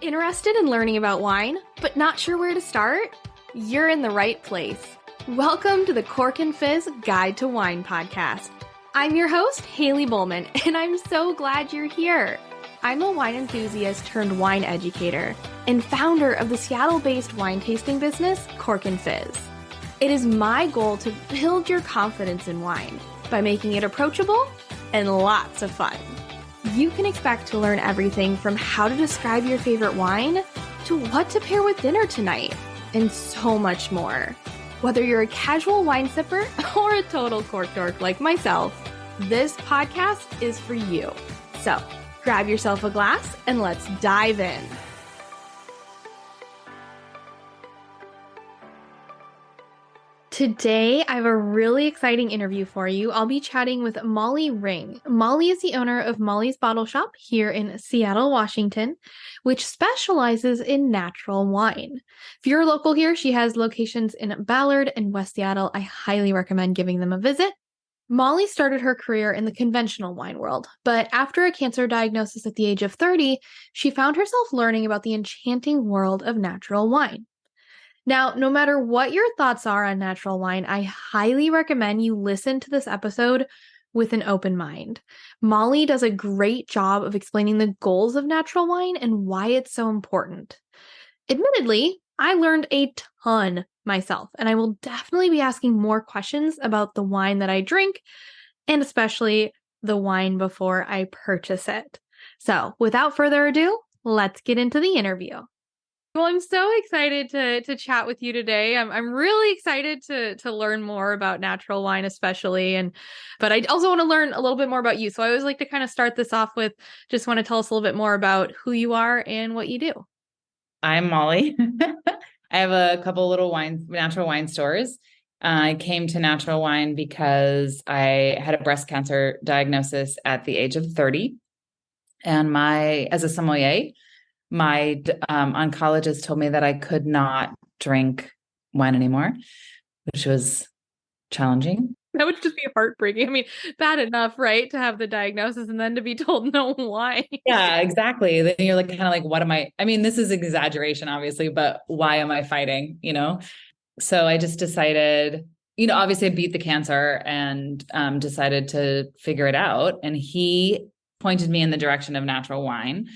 Interested in learning about wine, but not sure where to start? You're in the right place. Welcome to the Cork and Fizz Guide to Wine podcast. I'm your host, Haley Bowman, and I'm so glad you're here. I'm a wine enthusiast turned wine educator and founder of the Seattle-based wine tasting business, Cork and Fizz. It is my goal to build your confidence in wine by making it approachable and lots of fun. You can expect to learn everything from how to describe your favorite wine to what to pair with dinner tonight, and so much more. Whether you're a casual wine sipper or a total cork dork like myself, this podcast is for you. So grab yourself a glass and let's dive in. Today, I have a really exciting interview for you. I'll be chatting with Molly Ringe. Molly is the owner of Molly's Bottle Shop here in Seattle, Washington, which specializes in natural wine. If you're local here, she has locations in Ballard and West Seattle. I highly recommend giving them a visit. Molly started her career in the conventional wine world, but after a cancer diagnosis at the age of 30, she found herself learning about the enchanting world of natural wine. Now, no matter what your thoughts are on natural wine, I highly recommend you listen to this episode with an open mind. Molly does a great job of explaining the goals of natural wine and why it's so important. Admittedly, I learned a ton myself, and I will definitely be asking more questions about the wine that I drink, and especially the wine before I purchase it. So, without further ado, let's get into the interview. Well, I'm so excited to chat with you today. I'm really excited to learn more about natural wine, especially, but I also want to learn a little bit more about you. So I always like to kind of start this off with just want to tell us a little bit more about who you are and what you do. I'm Molly. I have a couple little natural wine stores. I came to natural wine because I had a breast cancer diagnosis at the age of 30, and as a sommelier, my oncologist told me that I could not drink wine anymore, which was challenging. That would just be heartbreaking. I mean, bad enough, right, to have the diagnosis and then to be told no wine. Yeah, exactly. Then you're kind of like, what am I mean, this is exaggeration, obviously, but why am I fighting, So I just decided, obviously I beat the cancer and decided to figure it out. And he pointed me in the direction of natural wine.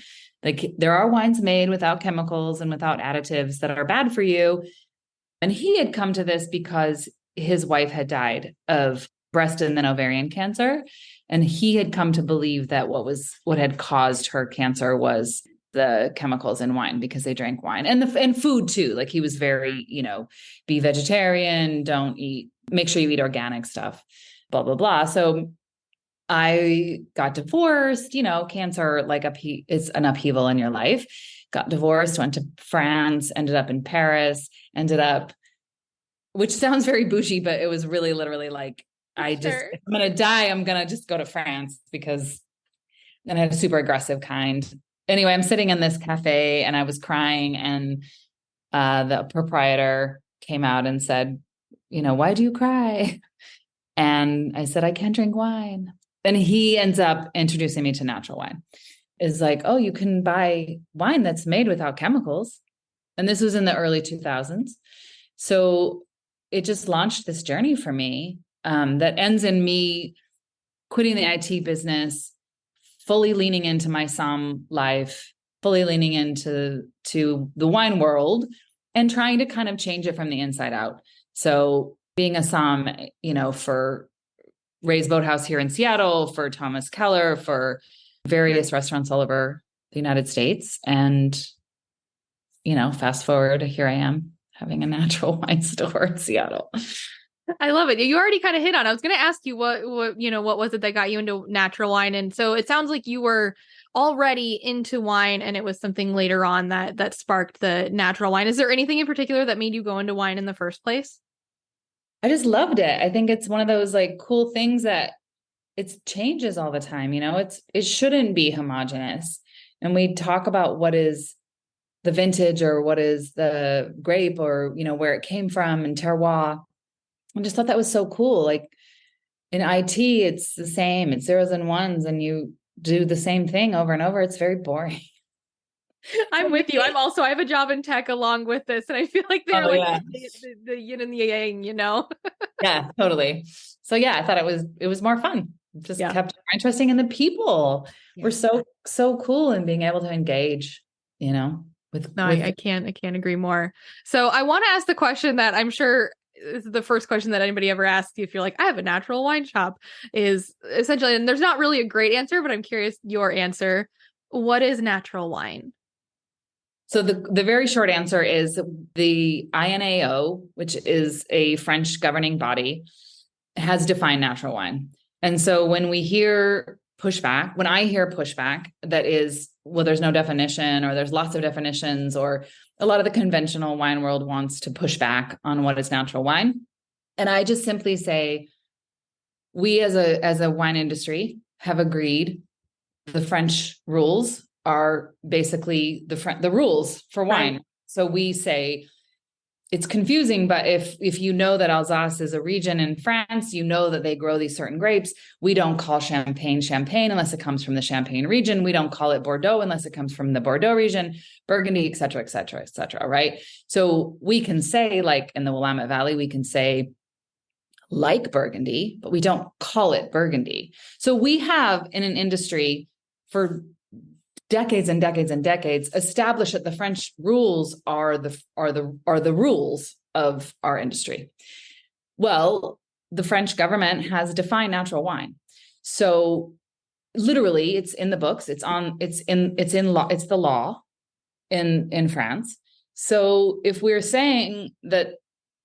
Like, there are wines made without chemicals and without additives that are bad for you. And he had come to this because his wife had died of breast and then ovarian cancer. And he had come to believe that what had caused her cancer was the chemicals in wine, because they drank wine and food too. Like, he was very, be vegetarian, make sure you eat organic stuff, blah, blah, blah. So I got divorced, cancer, it's an upheaval in your life. Got divorced, went to France, ended up in Paris, which sounds very bougie, but it was really literally like, if I'm going to die, I'm going to just go to France, because then I had a super aggressive kind. Anyway, I'm sitting in this cafe and I was crying, and the proprietor came out and said, why do you cry? And I said, I can't drink wine. And he ends up introducing me to natural wine. Is like, oh, you can buy wine that's made without chemicals. And this was in the early 2000s. So it just launched this journey for me that ends in me quitting the IT business, fully leaning into my somm life, fully leaning into the wine world, and trying to kind of change it from the inside out. So being a somm, for Ray's Boathouse here in Seattle, for Thomas Keller, for various restaurants all over the United States. And, fast forward, here I am having a natural wine store in Seattle. I love it. You already kind of hit on it. I was going to ask you what was it that got you into natural wine? And so it sounds like you were already into wine, and it was something later on that sparked the natural wine. Is there anything in particular that made you go into wine in the first place? I just loved it. I think it's one of those cool things that it changes all the time. It shouldn't be homogenous. And we talk about what is the vintage, or what is the grape, or, where it came from, and terroir. I just thought that was so cool. In IT, it's the same. It's zeros and ones, and you do the same thing over and over. It's very boring. I'm with you. I have a job in tech along with this, and I feel like they're Oh like yeah. the yin and the yang, you know? Yeah, totally. So yeah, I thought it was more fun. Just Yeah. kept more interesting. And the people were Yeah. so cool in being able to engage, you know, No, with I can't agree more. So I want to ask the question that I'm sure is the first question that anybody ever asks you if you're like, I have a natural wine shop, is essentially, and there's not really a great answer, but I'm curious your answer. What is natural wine? so the very short answer is the INAO, which is a French governing body, has defined natural wine. And so when I hear pushback that is, well, there's no definition, or there's lots of definitions, or a lot of the conventional wine world wants to push back on what is natural wine. And I just simply say, we as a wine industry have agreed the French rules are basically the rules for wine. Right. So we say it's confusing, but if you know that Alsace is a region in France, you know that they grow these certain grapes. We don't call champagne unless it comes from the Champagne region. We don't call it Bordeaux unless it comes from the Bordeaux region, Burgundy, et cetera, et cetera, et cetera. Right. So we can say, like in the Willamette Valley, we can say like Burgundy, but we don't call it Burgundy. So we have in an industry for decades and decades and decades established that the French rules are the rules of our industry. Well, the French government has defined natural wine. So literally it's in the books, it's in law, it's the law in France. So if we're saying that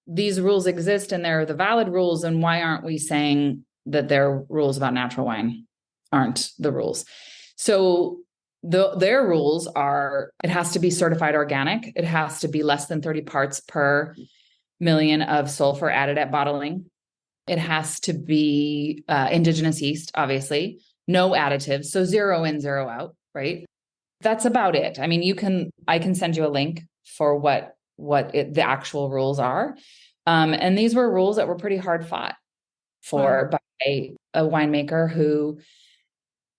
these rules exist and they're the valid rules, and why aren't we saying that their rules about natural wine aren't the rules? So their rules are, it has to be certified organic. It has to be less than 30 parts per million of sulfur added at bottling. It has to be indigenous yeast, obviously, no additives. So 0 in, 0 out, right? That's about it. I mean, I can send you a link for the actual rules are. And these were rules that were pretty hard fought for Wow. by a winemaker who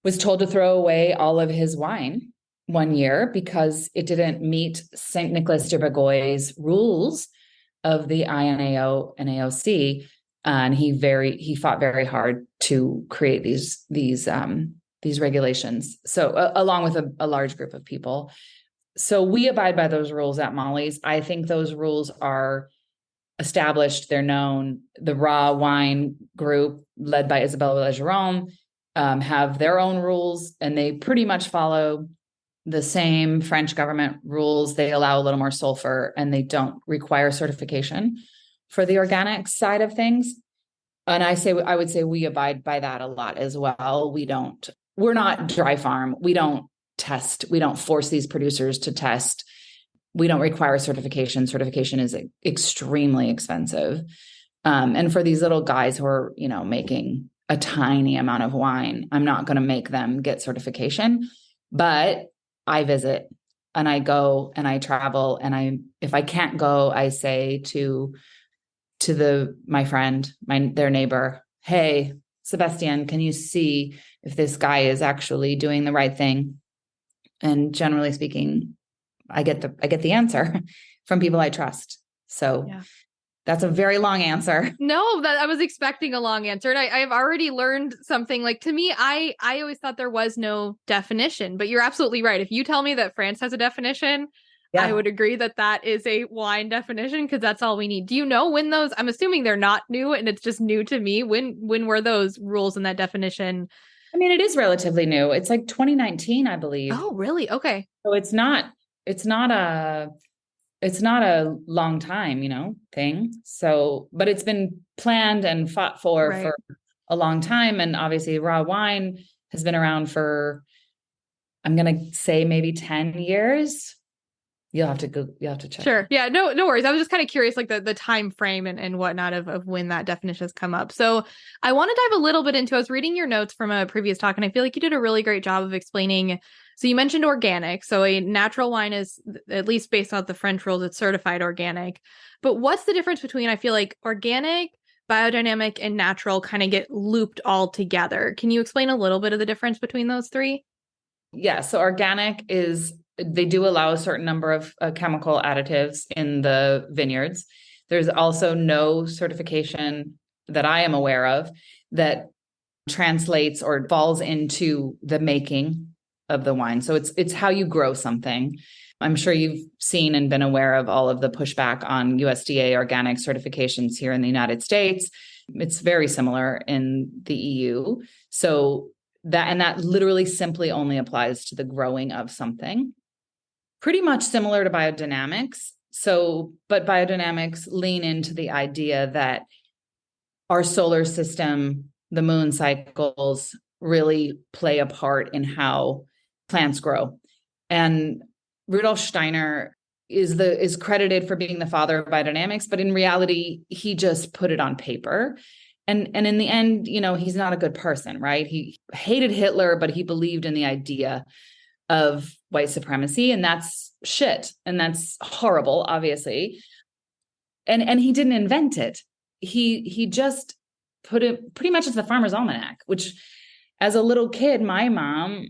was told to throw away all of his wine one year because it didn't meet St. Nicholas de Bourgogn's rules of the INAO and AOC. And he fought very hard to create these regulations. So along with a large group of people. So we abide by those rules at Molly's. I think those rules are established. They're known. The raw wine group led by Isabelle Legeron have their own rules, and they pretty much follow the same French government rules. They allow a little more sulfur, and they don't require certification for the organic side of things. And I would say we abide by that a lot as well. We're not dry farm. We don't test. We don't force these producers to test. We don't require certification. Certification is extremely expensive. And for these little guys who are, making a tiny amount of wine, I'm not going to make them get certification, but I visit and I go and I travel. And if I can't go, I say to my friend, their neighbor, hey, Sebastian, can you see if this guy is actually doing the right thing? And generally speaking, I get the answer from people I trust. So yeah. That's a very long answer. No, that I was expecting a long answer. And I have already learned something. Like, to me, I always thought there was no definition, but you're absolutely right. If you tell me that France has a definition, yeah, I would agree that that is a wine definition, because that's all we need. Do you know when those, I'm assuming they're not new and it's just new to me. When were those rules and that definition? I mean, it is relatively new. It's like 2019, I believe. Oh, really? Okay. So it's not a long time, thing. So, but it's been planned and fought for a long time. And obviously raw wine has been around for, I'm going to say maybe 10 years. You'll have to check. Sure. Yeah, no worries. I was just kind of curious, like the time frame and whatnot of when that definition has come up. So I want to dive a little bit into, I was reading your notes from a previous talk, and I feel like you did a really great job of explaining. So you mentioned organic. So a natural wine is, at least based on the French rules, it's certified organic. But what's the difference between, I feel like organic, biodynamic, and natural kind of get looped all together? Can you explain a little bit of the difference between those three? Yeah. So organic is they do allow a certain number of chemical additives in the vineyards. There's also no certification that I am aware of that translates or falls into the making of the wine. So it's how you grow something. I'm sure you've seen and been aware of all of the pushback on USDA organic certifications here in the United States. It's very similar in the EU. So that literally simply only applies to the growing of something. Pretty much similar to biodynamics. So, but biodynamics lean into the idea that our solar system, the moon cycles really play a part in how plants grow. And Rudolf Steiner is credited for being the father of biodynamics, but in reality, he just put it on paper. And in the end, he's not a good person, right? He hated Hitler, but he believed in the idea of white supremacy, and that's shit. And that's horrible, obviously. And he didn't invent it. He just put it pretty much as the Farmer's Almanac, which as a little kid, my mom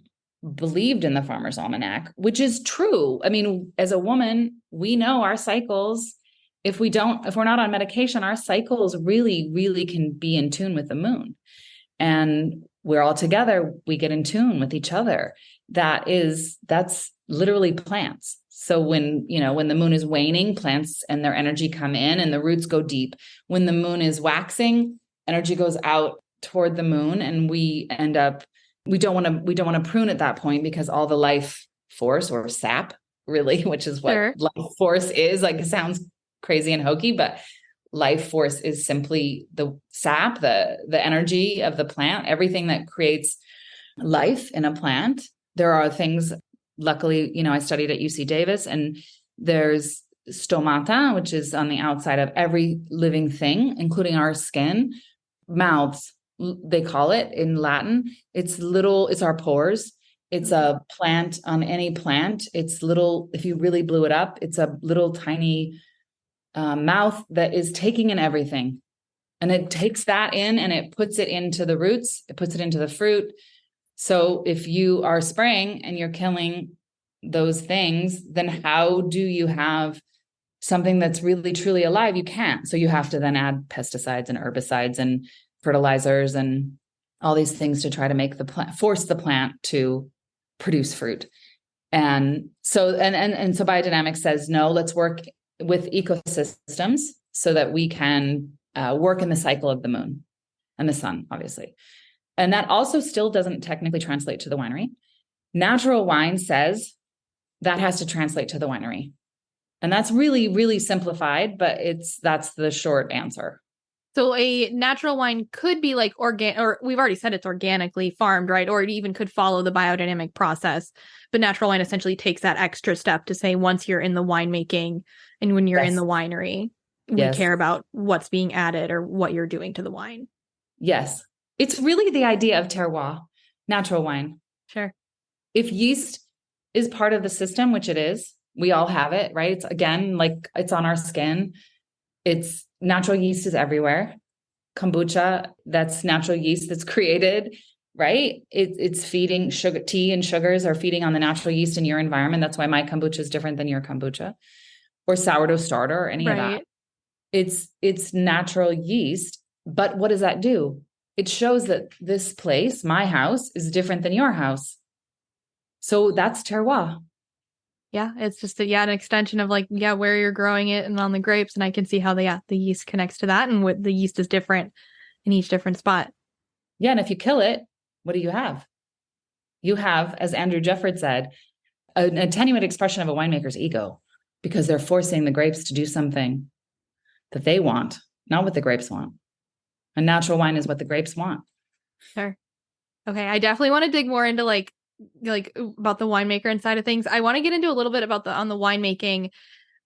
believed in the Farmer's Almanac, which is true. I mean, as a woman, we know our cycles. If we're not on medication, our cycles really, really can be in tune with the moon. And we're all together, we get in tune with each other. That's literally plants. So when the moon is waning, plants and their energy come in and the roots go deep. When the moon is waxing, energy goes out toward the moon, and we don't want to prune at that point, because all the life force or sap, really, which is what Sure. life force is. Like, it sounds crazy and hokey, but life force is simply the sap, the energy of the plant, everything that creates life in a plant. There are things, luckily, I studied at UC Davis, and there's stomata, which is on the outside of every living thing, including our skin, mouths, they call it in Latin. It's our pores. It's a plant on any plant. It's little, if you really blew it up, it's a little tiny mouth that is taking in everything. And it takes that in and it puts it into the roots. It puts it into the fruit. So if you are spraying and you're killing those things, then how do you have something that's really, truly alive? You can't. So you have to then add pesticides and herbicides and fertilizers and all these things to try to make the plant, force the plant to produce fruit. And so biodynamics says, no, let's work with ecosystems so that we can work in the cycle of the moon and the sun, obviously. And that also still doesn't technically translate to the winery. Natural wine says that has to translate to the winery. And that's really, really simplified, but that's the short answer. So a natural wine could be like organic, or we've already said it's organically farmed, right? Or it even could follow the biodynamic process. But natural wine essentially takes that extra step to say, once you're in the winemaking and when you're in the winery, we care about what's being added or what you're doing to the wine. Yes. It's really the idea of terroir, natural wine. Sure. If yeast is part of the system, which it is, we all have it, right? It's, again, like, it's on our skin. It's natural yeast is everywhere. Kombucha, that's natural yeast that's created, right? It's feeding sugar, tea and sugars are feeding on the natural yeast in your environment. That's why my kombucha is different than your kombucha or sourdough starter or any of that. It's natural yeast. But what does that do? It shows that this place, my house, is different than your house. So that's terroir. Yeah, it's just an extension of where you're growing it and on the grapes. And I can see how the yeast connects to that, and what the yeast is different in each different spot. Yeah. And if you kill it, what do you have? You have, as Andrew Jefford said, an attenuate expression of a winemaker's ego, because they're forcing the grapes to do something that they want, not what the grapes want. A natural wine is what the grapes want. Sure. Okay. I definitely want to dig more into like about the winemaker and side of things. I want to get into a little bit about on the winemaking.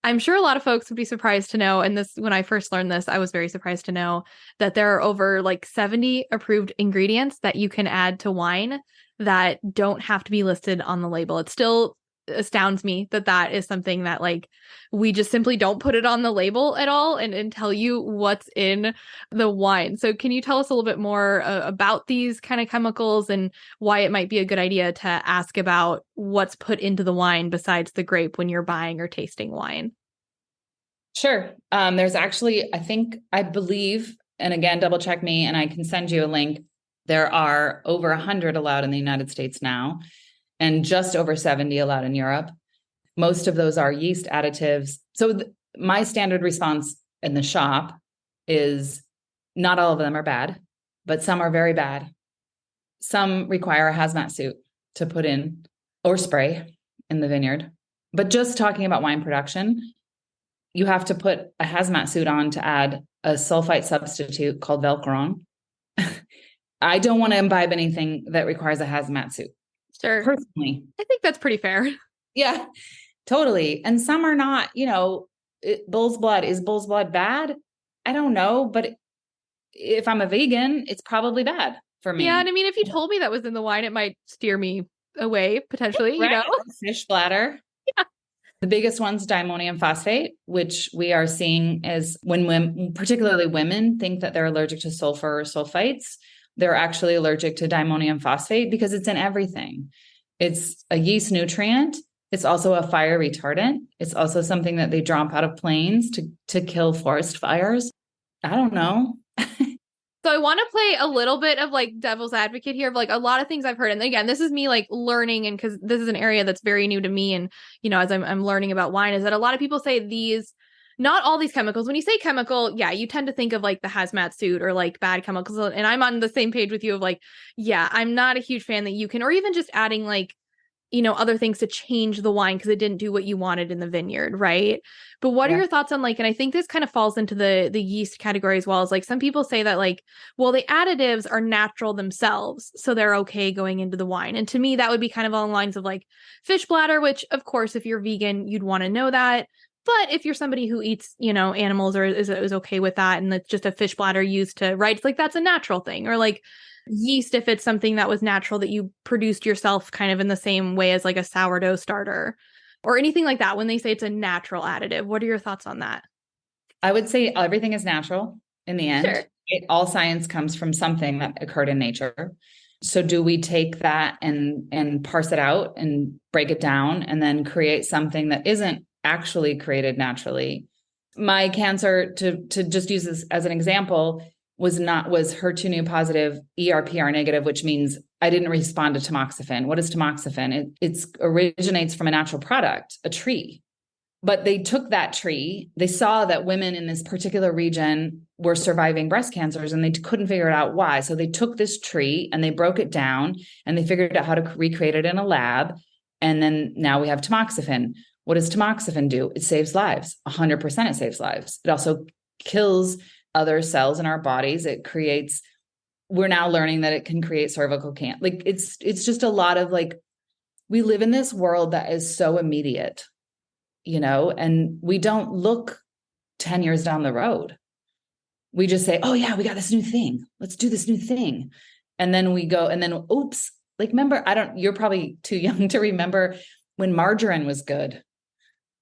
I'm sure a lot of folks would be surprised to know, and this, when I first learned this, I was very surprised to know that there are over 70 approved ingredients that you can add to wine that don't have to be listed on the label. It's still astounds me that that is something that like we just simply don't put it on the label at all and tell you what's in the wine. So can you tell us a little bit more about these kind of chemicals and why it might be a good idea to ask about what's put into the wine besides the grape when you're buying or tasting wine? Sure. There's actually, I believe, and again, double check me and I can send you a link. There are over 100 allowed in the United States now, and just over 70 allowed in Europe. Most of those are yeast additives. So my standard response in the shop is not all of them are bad, but some are very bad. Some require a hazmat suit to put in or spray in the vineyard. But just talking about wine production, you have to put a hazmat suit on to add a sulfite substitute called Velcron. I don't want to imbibe anything that requires a hazmat suit. Sure. Personally. I think that's pretty fair. Yeah, totally. And some are not, bull's blood. Is bull's blood bad? I don't know. But if I'm a vegan, it's probably bad for me. Yeah. And I mean, if you told me that was in the wine, it might steer me away potentially, right? Fish bladder. Yeah. The biggest one's diammonium phosphate, which we are seeing is when women, particularly women, think that they're allergic to sulfur or sulfites. They're actually allergic to diammonium phosphate because it's in everything. It's a yeast nutrient. It's also a fire retardant. It's also something that they drop out of planes to kill forest fires. I don't know. So I want to play a little bit of like devil's advocate here of like a lot of things I've heard. And again, this is me like learning, and because this is an area that's very new to me. And, as I'm learning about wine, is that a lot of people say not all these chemicals. When you say chemical, yeah, you tend to think of like the hazmat suit or like bad chemicals. And I'm on the same page with you of like, yeah, I'm not a huge fan that you can, or even just adding like, other things to change the wine because it didn't do what you wanted in the vineyard, right? But what are your thoughts on like, and I think this kind of falls into the yeast category as well, as like some people say that like, well, the additives are natural themselves, so they're okay going into the wine. And to me, that would be kind of along the lines of like fish bladder, which of course, if you're vegan, you'd want to know that. But if you're somebody who eats, animals or is okay with that, and it's just a fish bladder used to, right? It's like that's a natural thing. Or like yeast, if it's something that was natural that you produced yourself kind of in the same way as like a sourdough starter or anything like that. When they say it's a natural additive, what are your thoughts on that? I would say everything is natural in the end. Sure. All science comes from something that occurred in nature. So do we take that and parse it out and break it down and then create something that isn't actually created naturally? My cancer, to just use this as an example, was HER2 positive, ERPR negative, which means I didn't respond to tamoxifen. What is tamoxifen? It originates from a natural product, a tree. But they took that tree. They saw that women in this particular region were surviving breast cancers, and they couldn't figure out why. So they took this tree and they broke it down and they figured out how to recreate it in a lab. And then now we have tamoxifen. What does tamoxifen do? It saves lives. 100% it saves lives. It also kills other cells in our bodies. We're now learning that it can create cervical cancer. Like it's just a lot of like, we live in this world that is so immediate, and we don't look 10 years down the road. We just say, oh yeah, we got this new thing. Let's do this new thing. And then we go, and then, oops, like, remember, you're probably too young to remember when margarine was good,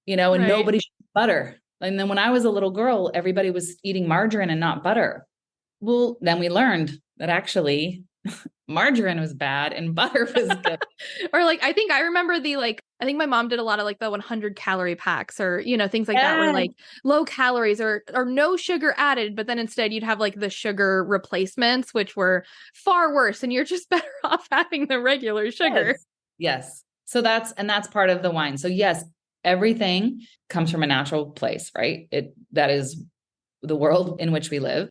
and right. Nobody should butter. And then when I was a little girl, everybody was eating margarine and not butter. Well, then we learned that actually margarine was bad and butter was good. Or like, I think I remember I think my mom did a lot of like the 100 calorie packs or, things like that were like low calories or no sugar added. But then instead you'd have like the sugar replacements, which were far worse. And you're just better off having the regular sugar. Yes. So that's part of the wine. So yes, everything comes from a natural place, right? That is the world in which we live.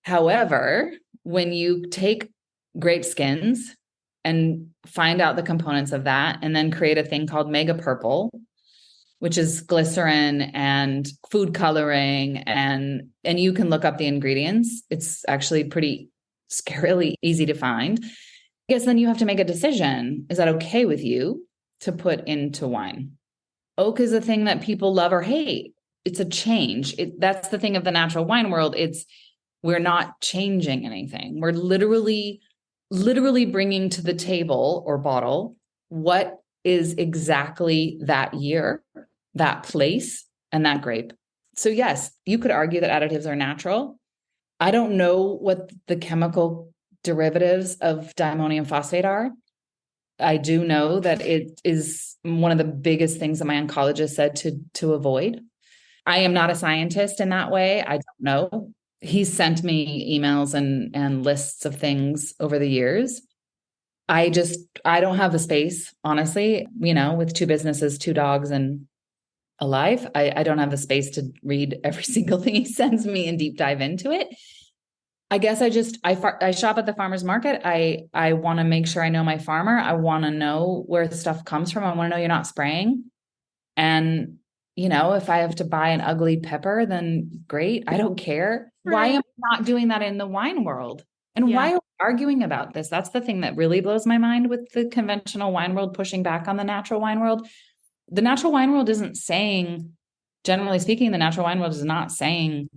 However, when you take grape skins and find out the components of that, and then create a thing called mega purple, which is glycerin and food coloring, and you can look up the ingredients. It's actually pretty scarily easy to find. I guess then you have to make a decision. Is that okay with you to put into wine? Oak is a thing that people love or hate. It's a change. That's the thing of the natural wine world. We're not changing anything. We're literally bringing to the table or bottle what is exactly that year, that place, and that grape. So yes, you could argue that additives are natural. I don't know what the chemical derivatives of diammonium phosphate are. I do know that it is one of the biggest things that my oncologist said to avoid. I am not a scientist in that way. I don't know. He's sent me emails and lists of things over the years. I don't have the space, honestly, with two businesses, two dogs, and a life. I don't have the space to read every single thing he sends me and deep dive into it. I guess I shop at the farmer's market. I want to make sure I know my farmer. I want to know where the stuff comes from. I want to know you're not spraying. And, if I have to buy an ugly pepper, then great. I don't care. Right. Why am I not doing that in the wine world? And why are we arguing about this? That's the thing that really blows my mind with the conventional wine world pushing back on the natural wine world. The natural wine world isn't saying, generally speaking, the natural wine world is not saying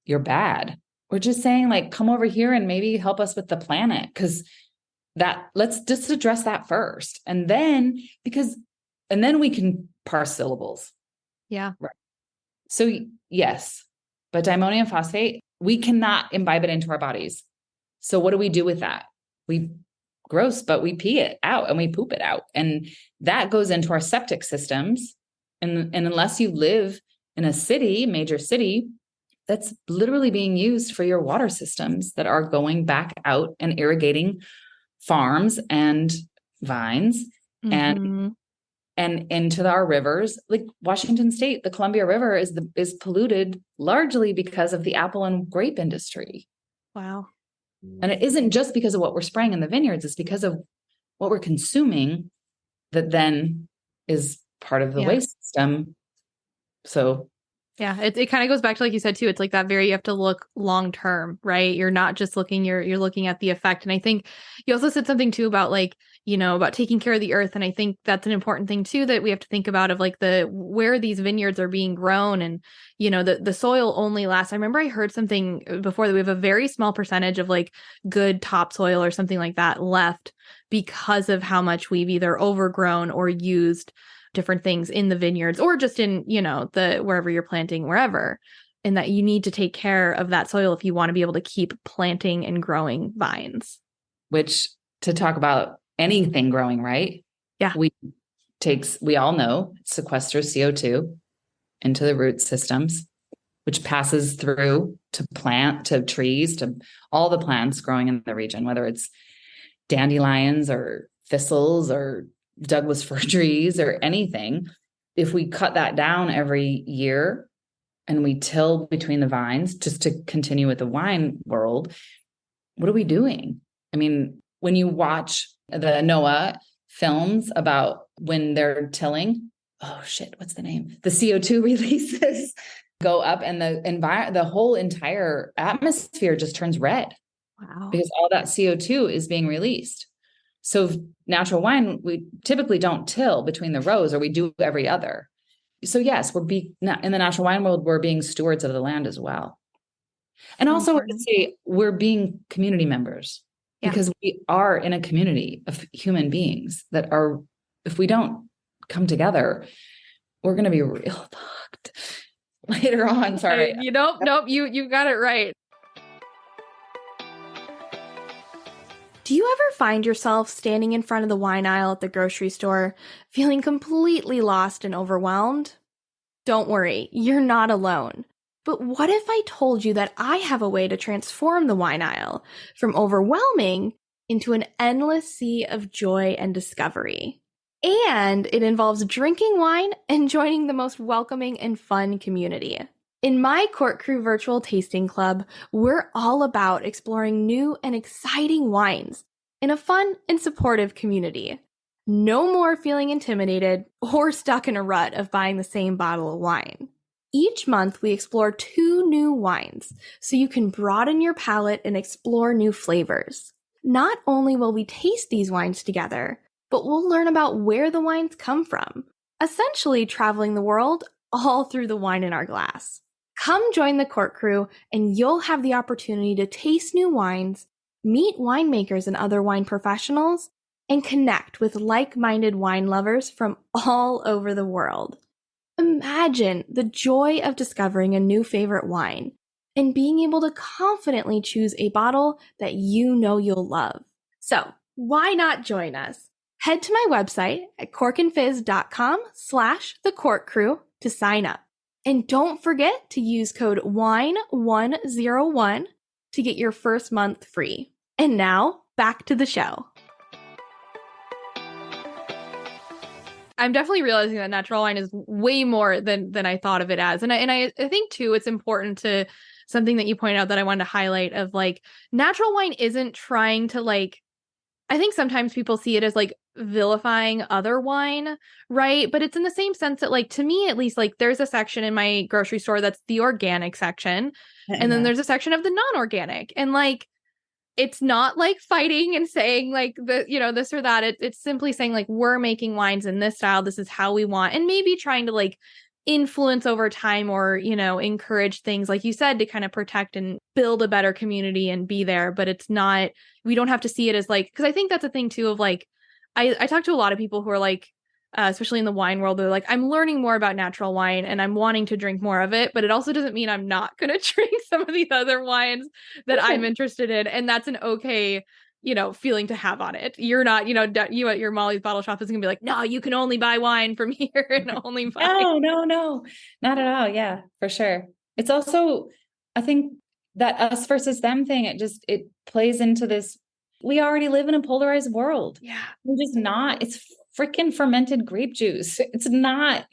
you're bad. We're just saying, like, come over here and maybe help us with the planet. Let's just address that first. And then we can parse syllables. Yeah. Right. So yes, but diammonium phosphate, we cannot imbibe it into our bodies. So what do we do with that? Gross, but we pee it out and we poop it out. And that goes into our septic systems. And unless you live in a major city, that's literally being used for your water systems that are going back out and irrigating farms and vines and into our rivers. Like Washington State, the Columbia River is polluted largely because of the apple and grape industry. Wow. And it isn't just because of what we're spraying in the vineyards, it's because of what we're consuming that then is part of the waste system. So yeah, it kind of goes back to, like you said, too, it's like that you have to look long term, right? You're not just looking, you're looking at the effect. And I think you also said something too about about taking care of the earth. And I think that's an important thing too, that we have to think about of like where these vineyards are being grown and, the soil only lasts. I remember I heard something before that we have a very small percentage of like good topsoil or something like that left because of how much we've either overgrown or used different things in the vineyards or just in, the wherever you're planting, wherever, and that you need to take care of that soil if you want to be able to keep planting and growing vines. Which, to talk about anything growing, right? Yeah. We all know it sequesters CO2 into the root systems, which passes through to trees, to all the plants growing in the region, whether it's dandelions or thistles or Douglas fir trees or anything. If we cut that down every year and we till between the vines, just to continue with the wine world, what are we doing? I mean, when you watch the NOAA films about when they're tilling, oh shit, what's the name? The CO2 releases go up and the whole entire atmosphere just turns red. Wow. Because all that CO2 is being released. So natural wine, we typically don't till between the rows, or we do every other. So yes, in the natural wine world, we're being stewards of the land as well. And also, I would say we're being community members because we are in a community of human beings that are, if we don't come together, we're going to be real fucked later on. Sorry. Nope. You got it right. Do you ever find yourself standing in front of the wine aisle at the grocery store, feeling completely lost and overwhelmed? Don't worry, you're not alone. But what if I told you that I have a way to transform the wine aisle from overwhelming into an endless sea of joy and discovery? And it involves drinking wine and joining the most welcoming and fun community. In my Court Crew Virtual Tasting Club, we're all about exploring new and exciting wines in a fun and supportive community. No more feeling intimidated or stuck in a rut of buying the same bottle of wine. Each month, we explore 2 new wines, so you can broaden your palate and explore new flavors. Not only will we taste these wines together, but we'll learn about where the wines come from, essentially traveling the world all through the wine in our glass. Come join the Court Crew, and you'll have the opportunity to taste new wines, meet winemakers and other wine professionals, and connect with like-minded wine lovers from all over the world. Imagine the joy of discovering a new favorite wine and being able to confidently choose a bottle that you know you'll love. So, why not join us? Head to my website at corkandfizz.com/thecorkcrew to sign up. And don't forget to use code WINE101 to get your first month free. And now, back to the show. I'm definitely realizing that natural wine is way more than I thought of it as. And I think too, it's important to something that you pointed out that I wanted to highlight of like natural wine isn't trying to like, I think sometimes people see it as like vilifying other wine, right? But it's in the same sense that like, to me, at least, like there's a section in my grocery store that's the organic section. And then there's a section of the non-organic. And like, it's not like fighting and saying like the, you know, this or that. It's simply saying like, we're making wines in this style. This is how we want. And maybe trying to like influence over time or, you know, encourage things like you said to kind of protect and build a better community and be there. But it's not, we don't have to see it as like, because I think that's a thing too of like, I talk to a lot of people who are like, especially in the wine world, they're like, I'm learning more about natural wine and I'm wanting to drink more of it, but it also doesn't mean I'm not going to drink some of these other wines that I'm interested in. And that's an okay, you know, feeling to have on it. You're not, you know, you at your Molly's bottle shop is going to be like, no, you can only buy wine from here and only buy. No, not at all. Yeah, for sure. It's also, I think that us versus them thing, it plays into this. We already live in a polarized world. Yeah. We're just not, it's freaking fermented grape juice. It's not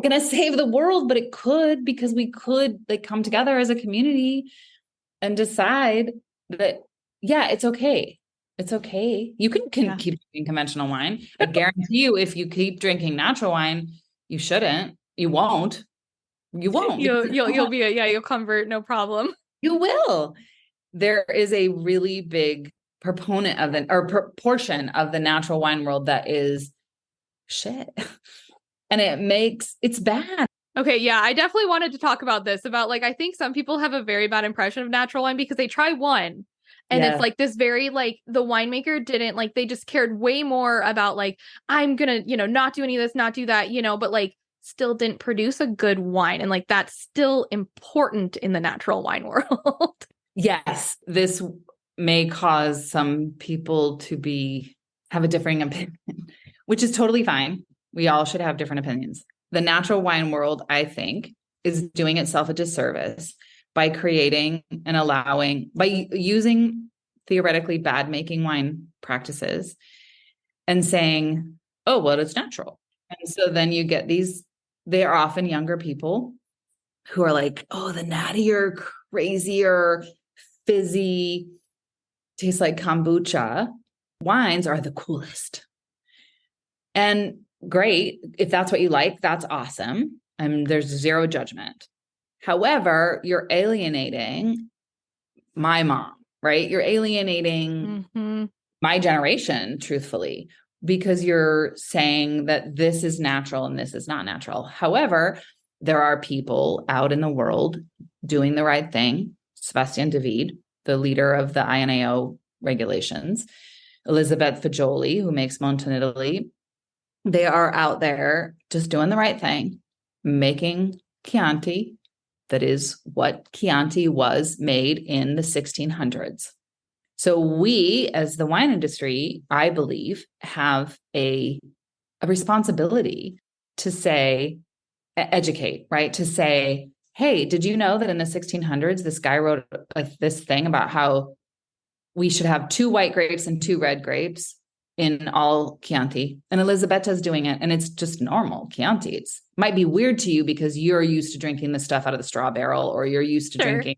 going to save the world, but it could, because we could like come together as a community and decide that, yeah, it's okay. It's okay. You can keep drinking conventional wine. I guarantee you, if you keep drinking natural wine, you shouldn't. You won't. You won't. You'll convert, no problem. You will. There is a really big proponent of proportion of the natural wine world that is shit. And it's bad. Okay, yeah, I definitely wanted to talk about this, about like, I think some people have a very bad impression of natural wine because they try one and it's like this very like the winemaker didn't like, they just cared way more about like, I'm gonna, you know, not do any of this, not do that, you know, but like still didn't produce a good wine. And like, that's still important in the natural wine world. Yes, this may cause some people to have a differing opinion, which is totally fine. We all should have different opinions. The natural wine world, I think, is doing itself a disservice by creating and by using theoretically bad making wine practices and saying, oh, well, it's natural. And so then you get they are often younger people who are like, oh, the nattier, crazier, fizzy, tastes like kombucha wines are the coolest. And great. If that's what you like, that's awesome. There's zero judgment. However, you're alienating my mom, right? You're alienating my generation, truthfully, because you're saying that this is natural and this is not natural. However, there are people out in the world doing the right thing. Sebastian David, the leader of the INAO regulations, Elizabeth Fagioli, who makes Monte in Italy, they are out there just doing the right thing, making Chianti. That is what Chianti was made in the 1600s. So we, as the wine industry, I believe, have a responsibility to educate, right? To say, hey, did you know that in the 1600s, this guy wrote this thing about how we should have 2 white grapes and 2 red grapes in all Chianti, and Elisabetta's doing it, and it's just normal Chianti. It might be weird to you because you're used to drinking the stuff out of the straw barrel, or you're used to drinking,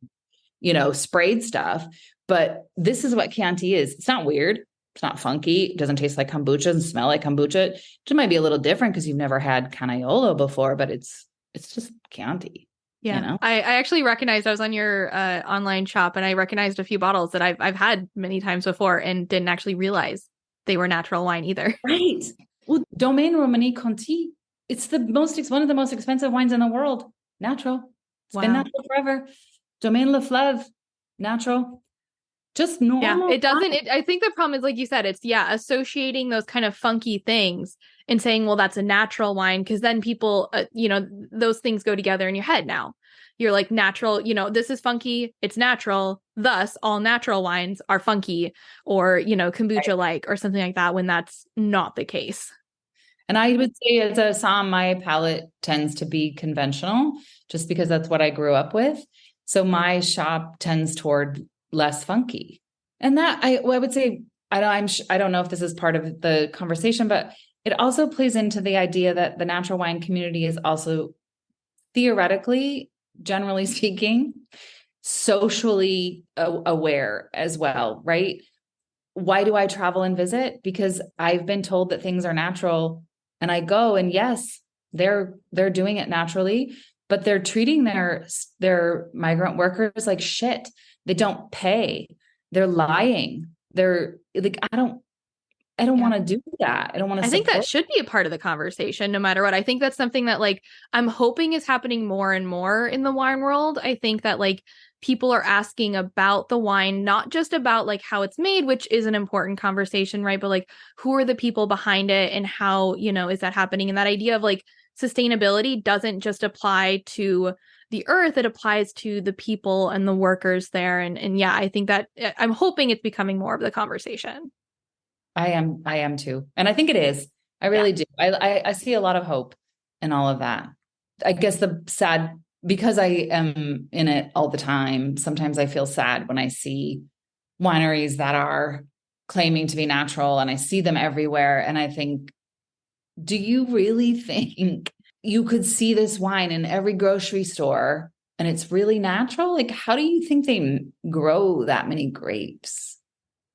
you know, sprayed stuff. But this is what Chianti is. It's not weird. It's not funky. It doesn't taste like kombucha. It doesn't smell like kombucha. It might be a little different because you've never had Canaiolo before, but it's just Chianti. Yeah, you know? I actually recognized, I was on your online shop and I recognized a few bottles that I've had many times before and didn't actually realize they were natural wine either. Right. Well, Domaine Romani Conti, it's one of the most expensive wines in the world. Natural. It's been natural forever. Domaine Le Fleuve, natural. just Yeah, normal it doesn't. wine. I think the problem is, like you said, it's, yeah, associating those kind of funky things and saying, well, that's a natural wine. Cause then people, those things go together in your head now. You're like, natural, this is funky, it's natural. Thus, all natural wines are funky or, kombucha like or something like that when that's not the case. And I would say as a Somm, my palate tends to be conventional just because that's what I grew up with. So my shop tends toward less funky. And that I would say, I don't know if this is part of the conversation, but it also plays into the idea that the natural wine community is also theoretically, generally speaking, socially aware as well, right? Why do I travel and visit? Because I've been told that things are natural and I go and yes, they're doing it naturally, but they're treating their migrant workers like shit. They don't pay. They're lying. They're like, I don't Yeah. want to do that. I don't want to I think that support. should be a part of the conversation, no matter what. I think that's something that, like, I'm hoping is happening more and more in the wine world. I think that, like, people are asking about the wine, not just about like how it's made, which is an important conversation, right? But like, who are the people behind it and how, is that happening? And that idea of like sustainability doesn't just apply to the earth, it applies to the people and the workers there. And yeah, I think that I'm hoping it's becoming more of the conversation. I am too. And I think it is. I Yeah. really do. I see a lot of hope in all of that. I guess the sad, because I am in it all the time, sometimes I feel sad when I see wineries that are claiming to be natural and I see them everywhere. And I think, do you really think you could see this wine in every grocery store and it's really natural? Like, how do you think they grow that many grapes?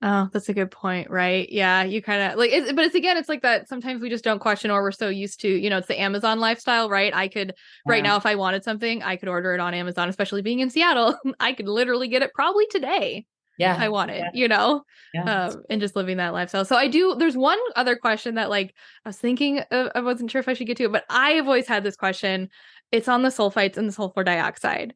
Oh, that's a good point, right? Yeah, you kind of like it's, but it's again, it's like that sometimes we just don't question or we're so used to, it's the Amazon lifestyle, right? I could right Yeah. now, if I wanted something, I could order it on Amazon, especially being in Seattle. I could literally get it probably today if I Yeah. wanted, Yeah. and just living that lifestyle. So I do, there's one other question that like I was thinking of, I wasn't sure if I should get to it, but I have always had this question. It's on the sulfites and the sulfur dioxide.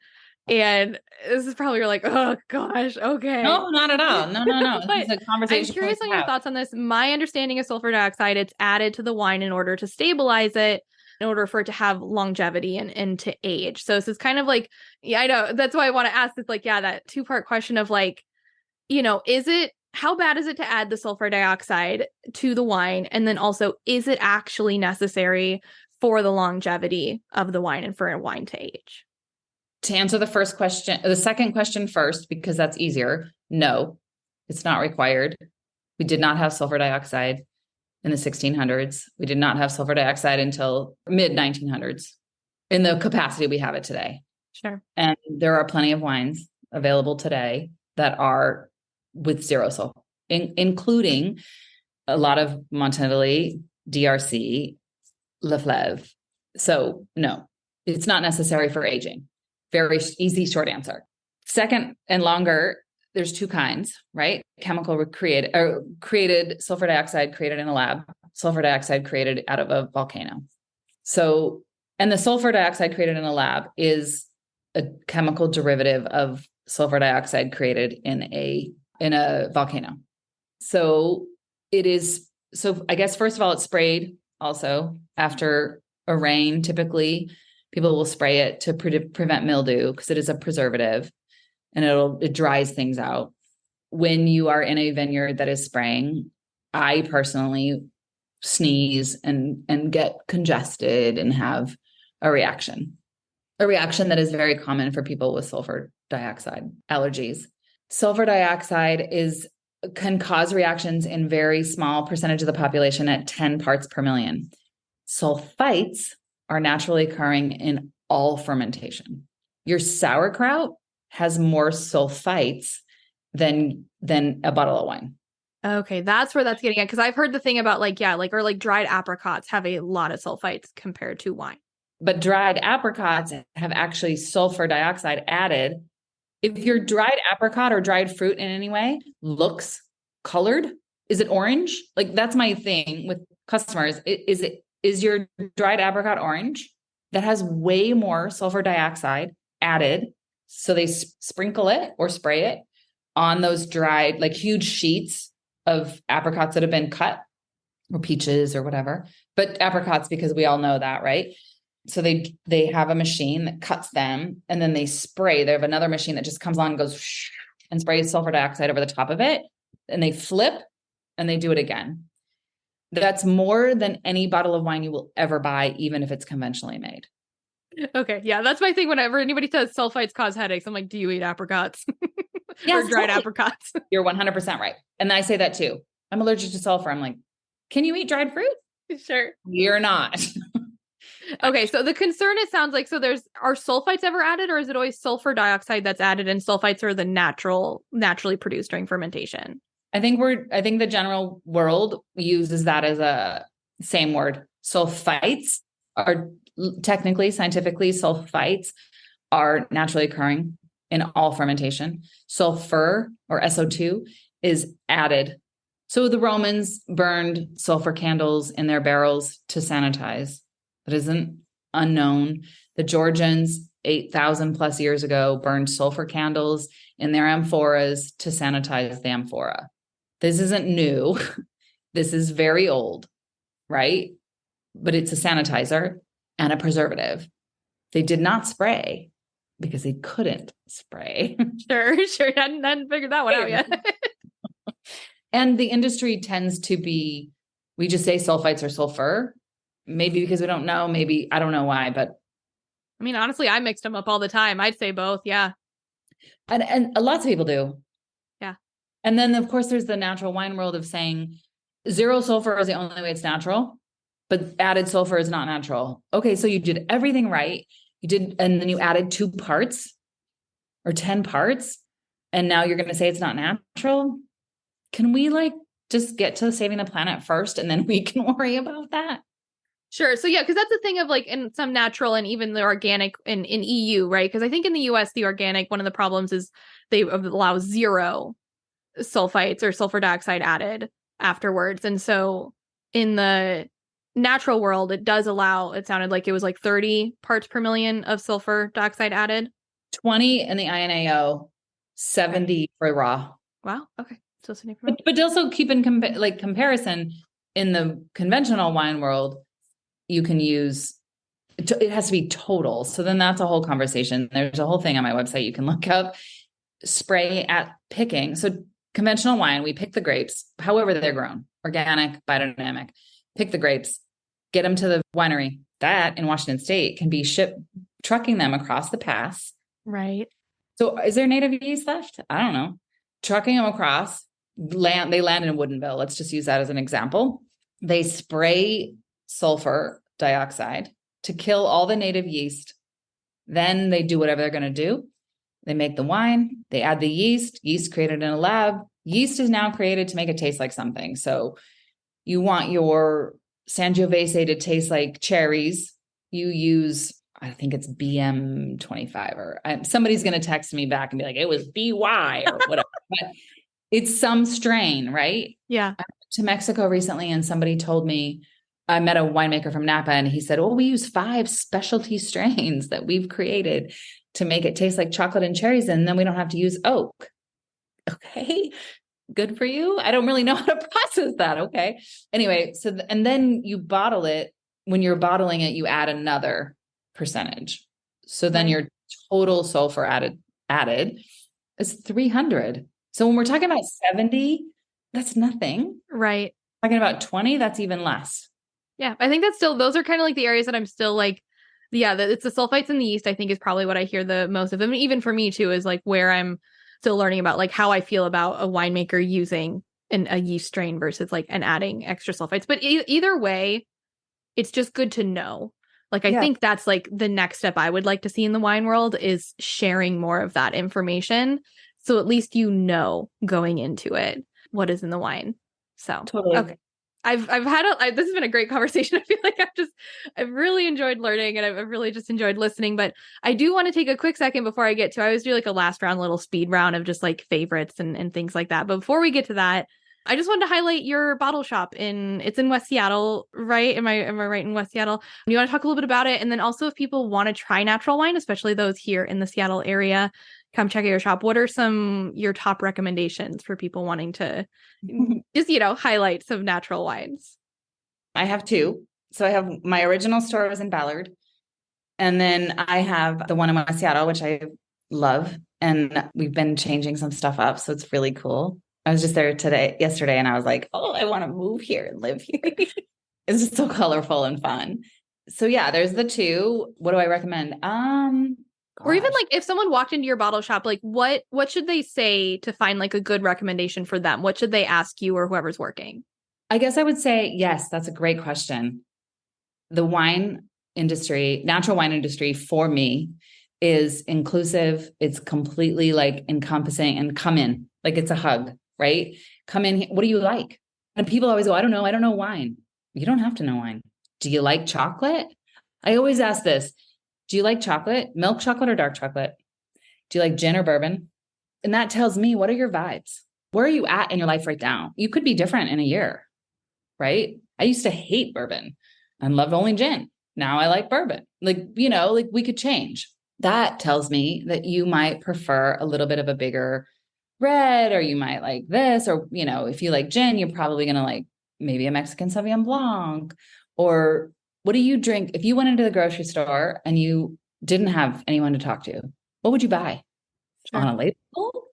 And this is probably you're like, oh gosh, okay. No, not at all. No, no, no. This But is a I'm conversation we curious on your have. thoughts on this. My understanding of sulfur dioxide, it's added to the wine in order to stabilize it, in order for it to have longevity and to age. So this is kind of like, yeah, I know. That's why I want to ask this, like, yeah, that two-part question of like, how bad is it to add the sulfur dioxide to the wine? And then also, is it actually necessary for the longevity of the wine and for a wine to age? To answer the second question first, because that's easier. No, it's not required. We did not have sulfur dioxide in the 1600s. We did not have sulfur dioxide until mid 1900s in the capacity we have it today. Sure. And there are plenty of wines available today that are with zero sulfur, including a lot of Montanelli, DRC, Lefleve. So no, it's not necessary for aging. Very easy, short answer. Second and longer, there's two kinds, right? Chemical created sulfur dioxide created in a lab, sulfur dioxide created out of a volcano. So, and the sulfur dioxide created in a lab is a chemical derivative of sulfur dioxide created in a volcano. So it is, so I guess first of all, it's sprayed also after a rain. Typically people will spray it to prevent mildew because it is a preservative and it dries things out. When you are in a vineyard that is spraying, I personally sneeze and get congested and have a reaction that is very common for people with sulfur dioxide allergies. Sulfur dioxide can cause reactions in very small percentage of the population at 10 parts per million. Sulfites are naturally occurring in all fermentation. Your sauerkraut has more sulfites than a bottle of wine. Okay, that's where that's getting at. Because I've heard the thing about like, yeah, like, or like dried apricots have a lot of sulfites compared to wine. But dried apricots have actually sulfur dioxide added. If your dried apricot or dried fruit in any way looks colored, is it orange? Like that's my thing with customers. Is your dried apricot orange? That has way more sulfur dioxide added. So they sprinkle it or spray it, on those dried, like huge sheets of apricots that have been cut, or peaches or whatever, but apricots, because we all know that, right? So they have a machine that cuts them, and then they spray. They have another machine that just comes on and goes and sprays sulfur dioxide over the top of it, and they flip and they do it again. That's more than any bottle of wine you will ever buy, even if it's conventionally made. Okay. Yeah. That's my thing. Whenever anybody says sulfites cause headaches, I'm like, do you eat apricots? Yes, or dried totally. apricots? You're 100% right. And I say that too. I'm allergic to sulfur. I'm like, can you eat dried fruit? Sure. You're not. Okay. So the concern, it sounds like, so are sulfites ever added, or is it always sulfur dioxide that's added, and sulfites are the naturally produced during fermentation? I think the general world uses that as a same word. Sulfites are technically, scientifically, sulfites are naturally occurring in all fermentation. Sulfur, or SO2, is added. So the Romans burned sulfur candles in their barrels to sanitize. That isn't unknown. The Georgians, 8,000 plus years ago, burned sulfur candles in their amphoras to sanitize the amphora. This isn't new. This is very old, right? But it's a sanitizer and a preservative. They did not spray because they couldn't spray. Sure. Hadn't figured that one out yet. And the industry tends to be, we just say sulfites or sulfur, maybe because we don't know, maybe, I don't know why, but. I mean, honestly, I mixed them up all the time. I'd say both. Yeah. And lots of people do. Yeah. And then, of course, there's the natural wine world of saying zero sulfur is the only way it's natural, but added sulfur is not natural. Okay, so you did everything right. And then you added 2 parts or 10 parts, and now you're going to say it's not natural? Can we just get to saving the planet first, and then we can worry about that? Sure. So yeah, because that's the thing of in some natural and even the organic in EU, right? Because I think in the US, the organic, one of the problems is they allow 0 sulfites or sulfur dioxide added afterwards. And so in the natural world, it does allow, it sounded like it was 30 parts per million of sulfur dioxide added. 20 in the INAO, 70 for raw. Wow. Okay. So but also keep in comparison, in the conventional wine world, you can use, it has to be total. So then that's a whole conversation. There's a whole thing on my website you can look up. Spray at picking. So conventional wine, we pick the grapes, however they're grown, organic, biodynamic, pick the grapes, get them to the winery. That in Washington State can be trucking them across the pass. Right. So is there native yeast left? I don't know. Trucking them across, they land in Woodinville. Let's just use that as an example. They spray sulfur dioxide to kill all the native yeast. Then they do whatever they're going to do. They make the wine, they add the yeast created in a lab. Yeast is now created to make it taste like something. So you want your Sangiovese to taste like cherries. You use, I think it's BM25, or somebody's going to text me back and be like, it was BY or whatever. But it's some strain, right? Yeah. I went to Mexico recently, and somebody told me, I met a winemaker from Napa, and he said, oh, we use 5 specialty strains that we've created to make it taste like chocolate and cherries, and then we don't have to use oak. Okay, good for you. I don't really know how to process that. Okay. Anyway, so, and then you bottle it. When you're bottling it, you add another percentage. So then your total sulfur added is 300. So when we're talking about 70, that's nothing. Right. Talking about 20, that's even less. Yeah. I think those are kind of the areas that I'm still it's the sulfites and the yeast, I think, is probably what I hear the most of them. Even for me too, is where I'm still learning about how I feel about a winemaker using a yeast strain versus and adding extra sulfites. But either way, it's just good to know. I think that's the next step I would like to see in the wine world is sharing more of that information. So at least going into it, what is in the wine. So totally. Okay. I've had this has been a great conversation. I feel like I've really enjoyed learning, and I've really just enjoyed listening, but I do want to take a quick second before I get to, I always do a last round, little speed round of just favorites and things like that. But before we get to that, I just wanted to highlight your bottle shop it's in West Seattle, right? Am I right in West Seattle? You want to talk a little bit about it? And then also if people want to try natural wine, especially those here in the Seattle area, come check out your shop, what are your top recommendations for people wanting to just, highlight some natural wines? I have two. So I have my original store was in Ballard. And then I have the one in West Seattle, which I love. And we've been changing some stuff up. So it's really cool. I was just there yesterday, and I was like, oh, I want to move here and live here. It's just so colorful and fun. So yeah, there's the two. What do I recommend? Or even like if someone walked into your bottle shop, like what should they say to find like a good recommendation for them? What should they ask you or whoever's working? I guess I would say, yes, that's a great question. The wine industry, natural wine industry for me is inclusive. It's completely like encompassing, and come in, like it's a hug, right? Come in. What do you like? And people always go, I don't know wine. You don't have to know wine. Do you like chocolate? I always ask this. Do you like chocolate, milk chocolate or dark chocolate? Do you like gin or bourbon? And that tells me, what are your vibes? Where are you at in your life right now? You could be different in a year, right? I used to hate bourbon and loved only gin. Now I like bourbon. Like we could change. That tells me that you might prefer a little bit of a bigger red, or you might like this, or, if you like gin, you're probably going to like maybe a Mexican Sauvignon Blanc. Or what do you drink? If you went into the grocery store and you didn't have anyone to talk to, what would you buy? Sure. On a label,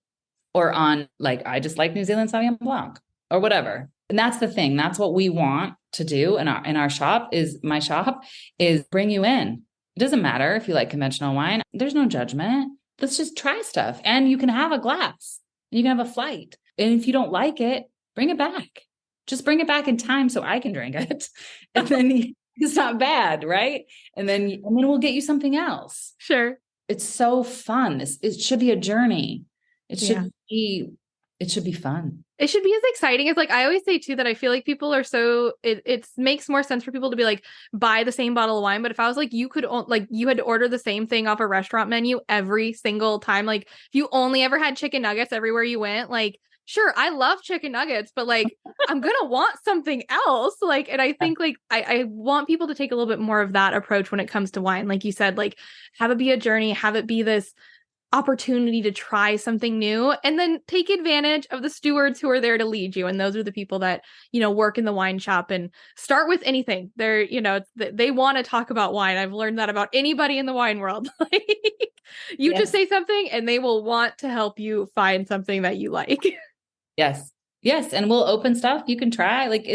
or on like, I just like New Zealand Sauvignon Blanc or whatever. And that's the thing. That's what we want to do in our shop. My shop is bring you in. It doesn't matter if you like conventional wine. There's no judgment. Let's just try stuff. And you can have a glass. You can have a flight. And if you don't like it, bring it back. Just bring it back in time so I can drink it. And then it's not bad, right? And then we'll get you something else. Sure. It's so fun. It should be a journey. It should be fun. It should be as exciting as, like, I always say too, that I feel like people are it makes more sense for people to be like, buy the same bottle of wine. But if I was like, you had to order the same thing off a restaurant menu every single time. Like if you only ever had chicken nuggets everywhere you went, like, sure, I love chicken nuggets, but like, I'm going to want something else. Like, and I think like, I want people to take a little bit more of that approach when it comes to wine. Like you said, like have it be a journey, have it be this opportunity to try something new, and then take advantage of the stewards who are there to lead you. And those are the people that, work in the wine shop, and start with anything. They're, they want to talk about wine. I've learned that about anybody in the wine world. You just say something and they will want to help you find something that you like. Yes. Yes. And we'll open stuff you can try. Like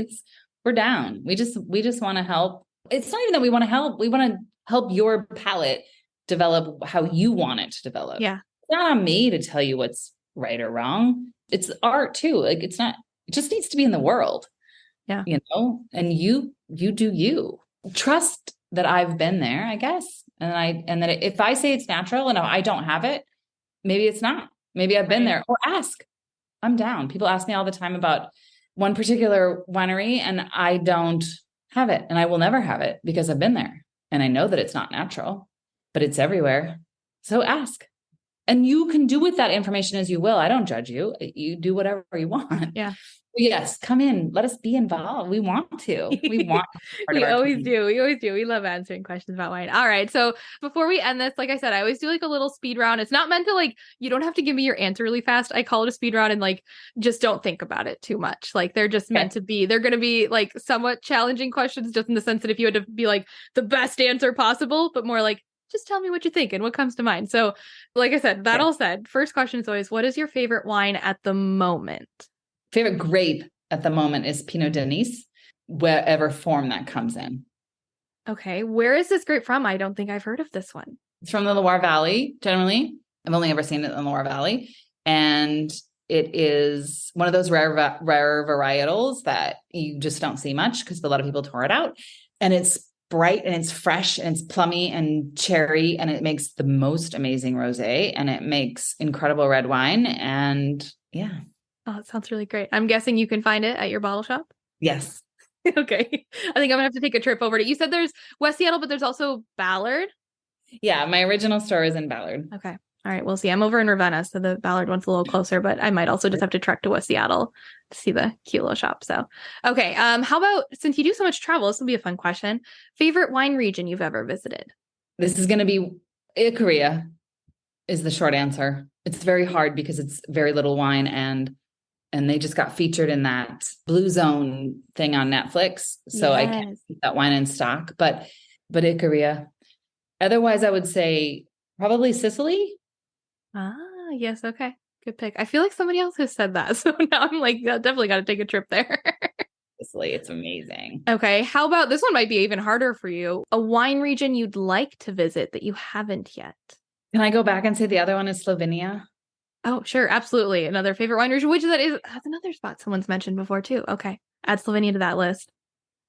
we're down. We just want to help. It's not even that we want to help. We want to help your palate develop how you want it to develop. Yeah. It's not on me to tell you what's right or wrong. It's art too. Like it just needs to be in the world. Yeah. And you do you. Trust that I've been there, I guess. And that if I say it's natural and I don't have it, maybe it's not. Maybe I've been there. Or ask. I'm down. People ask me all the time about one particular winery, and I don't have it, and I will never have it because I've been there and I know that it's not natural, but it's everywhere. So ask. And you can do with that information as you will. I don't judge you. You do whatever you want. Yeah. Yes, come in. Let us be involved. We want to. We want. We always do. We always do. We love answering questions about wine. All right. So before we end this, like I said, I always do like a little speed round. It's not meant to like, you don't have to give me your answer really fast. I call it a speed round, and like, just don't think about it too much. Like they're just meant to be, they're going to be like somewhat challenging questions, just in the sense that if you had to be like the best answer possible, but more like, just tell me what you think and what comes to mind. So like I said, that all said, first question is always, what is your favorite wine at the moment? Favorite grape at the moment is Pinot Denis, wherever form that comes in. Okay. Where is this grape from? I don't think I've heard of this one. It's from the Loire Valley, generally. I've only ever seen it in the Loire Valley. And it is one of those rare varietals that you just don't see much because a lot of people tore it out. And it's bright and it's fresh and it's plummy and cherry, and it makes the most amazing rosé, and it makes incredible red wine. And yeah. Oh, it sounds really great. I'm guessing you can find it at your bottle shop? Yes. Okay. I think I'm gonna have to take a trip over to, you said there's West Seattle, but there's also Ballard. Yeah. My original store is in Ballard. Okay. All right. We'll see. I'm over in Ravenna, so the Ballard one's a little closer, but I might also just have to trek to West Seattle to see the kilo shop. So, okay. How about, since you do so much travel, this will be a fun question. Favorite wine region you've ever visited? This is going to be Korea. is the short answer. It's very hard because it's very little wine, and they just got featured in that Blue Zone thing on Netflix. So I can't Yes. keep that wine in stock, but Icaria. Otherwise, I would say probably Sicily. Ah, yes. Okay. Good pick. I feel like somebody else has said that. So now I'm like, yeah, definitely got to take a trip there. Sicily, it's amazing. Okay. How about this one might be even harder for you? A wine region you'd like to visit that you haven't yet. Can I go back and say the other one is Slovenia Oh, sure. Absolutely. Another favorite wine region, which that's another spot someone's mentioned before too. Okay. Add Slovenia to that list.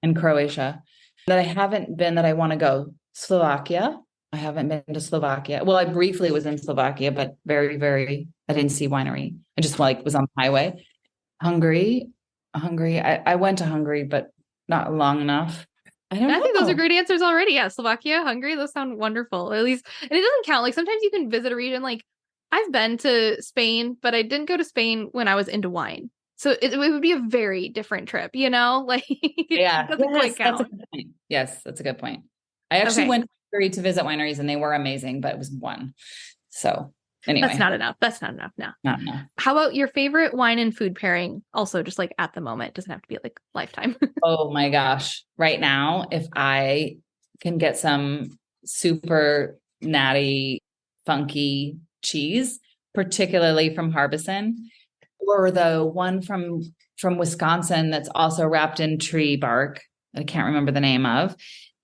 and Croatia that I haven't been that I want to go? Slovakia. I haven't been to Slovakia. Well, I briefly was in Slovakia, but I didn't see winery. I just like was on the highway. Hungary. I went to Hungary, but not long enough. I don't I think those are know. great answers already. Yeah. Slovakia, Hungary, those sound wonderful. At least, and it doesn't count. Like sometimes you can visit a region. Like I've been to Spain, but I didn't go to Spain when I was into wine. So it would be a very different trip, you know? Like it Yeah. doesn't quite Yes, that's a count. good point. Yes, that's a good point. I actually Okay. went to Hungary to visit wineries and they were amazing, but it was one. So That's anyway, not enough. That's not enough now. not enough. How about your favorite wine and food pairing? Also, just like at the moment, doesn't have to be like lifetime. Oh my gosh. Right now, if I can get some super natty, funky cheese, particularly from Harbison, or the one from Wisconsin that's also wrapped in tree bark, that I can't remember the name of,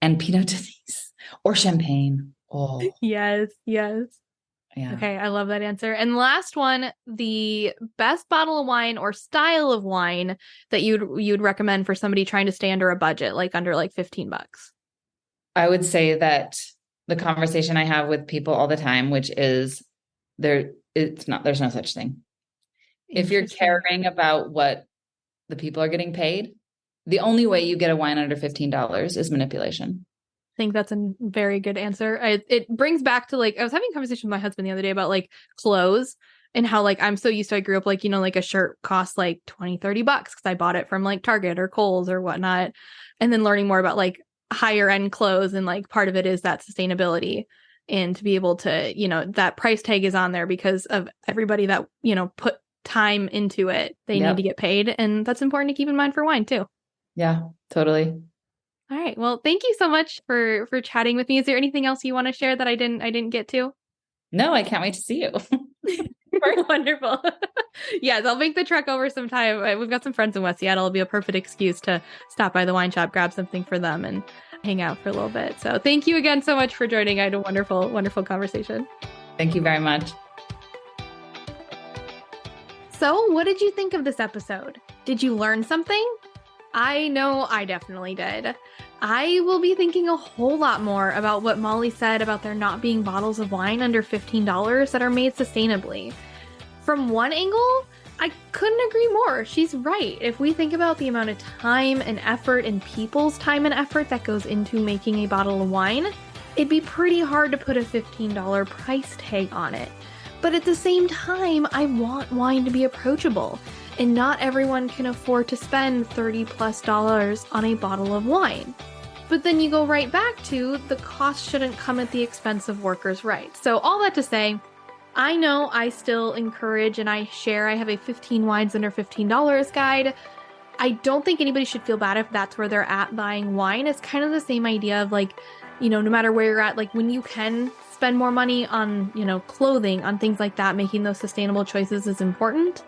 and Pinot Denise or champagne. Oh, Yes, yes. yeah. Okay, I love that answer. And last one, the best bottle of wine or style of wine that you'd recommend for somebody trying to stay under a budget, like under like $15. I would say that the conversation I have with people all the time, which is there's no such thing. If you're Interesting. caring about what the people are getting paid, the only way you get a wine under $15 is manipulation. I think that's a very good answer. It brings back to like, I was having a conversation with my husband the other day about like clothes and how like I'm so used to, I grew up like, you know, like a shirt costs like 20, $30 because I bought it from like Target or Kohl's or whatnot. And then learning more about like higher end clothes and like part of it is that sustainability and to be able to, you know, that price tag is on there because of everybody that, you know, put time into it. They need to Yep. get paid. And that's important to keep in mind for wine too. Yeah, totally. All right. Well, thank you so much for chatting with me. Is there anything else you want to share that I didn't get to? No, I can't wait to see you. Wonderful. Yes, I'll make the trek over sometime. We've got some friends in West Seattle. It'll be a perfect excuse to stop by the wine shop, grab something for them, and hang out for a little bit. So thank you again so much for joining. I had a wonderful, wonderful conversation. Thank you very much. So, what did you think of this episode? Did you learn something? I know I definitely did. I will be thinking a whole lot more about what Molly said about there not being bottles of wine under $15 that are made sustainably. From one angle, I couldn't agree more. She's right. If we think about the amount of time and effort and people's time and effort that goes into making a bottle of wine, it'd be pretty hard to put a $15 price tag on it. But at the same time, I want wine to be approachable, and not everyone can afford to spend $30+ on a bottle of wine. But then you go right back to the cost shouldn't come at the expense of workers' rights. So all that to say, I know I still encourage and I have a 15 wines under $15 guide. I don't think anybody should feel bad if that's where they're at buying wine. It's kind of the same idea of like, you know, no matter where you're at, like when you can spend more money on, you know, clothing, on things like that, making those sustainable choices is important.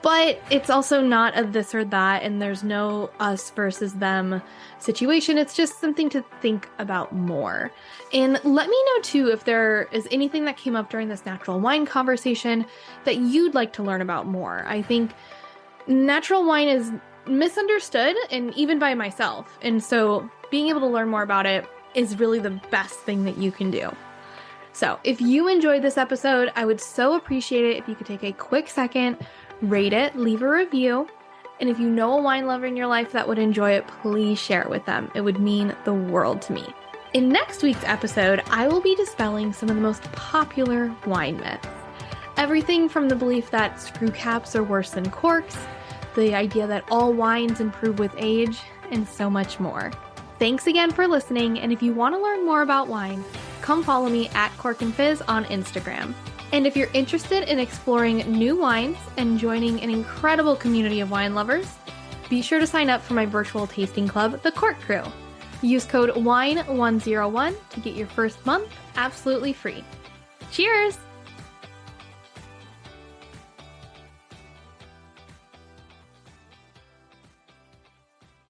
But it's also not a this or that, and there's no us versus them situation. It's just something to think about more. And let me know too if there is anything that came up during this natural wine conversation that you'd like to learn about more. I think natural wine is misunderstood, and even by myself. And so being able to learn more about it is really the best thing that you can do. So if you enjoyed this episode, I would so appreciate it if you could take a quick second, rate it, leave a review. And if you know a wine lover in your life that would enjoy it, please share it with them. It would mean the world to me. In next week's episode, I will be dispelling some of the most popular wine myths. Everything from the belief that screw caps are worse than corks, the idea that all wines improve with age, and so much more. Thanks again for listening, and if you want to learn more about wine, come follow me at Cork and Fizz on Instagram. And if you're interested in exploring new wines and joining an incredible community of wine lovers, be sure to sign up for my virtual tasting club, The Cork Crew. Use code WINE101 to get your first month absolutely free. Cheers!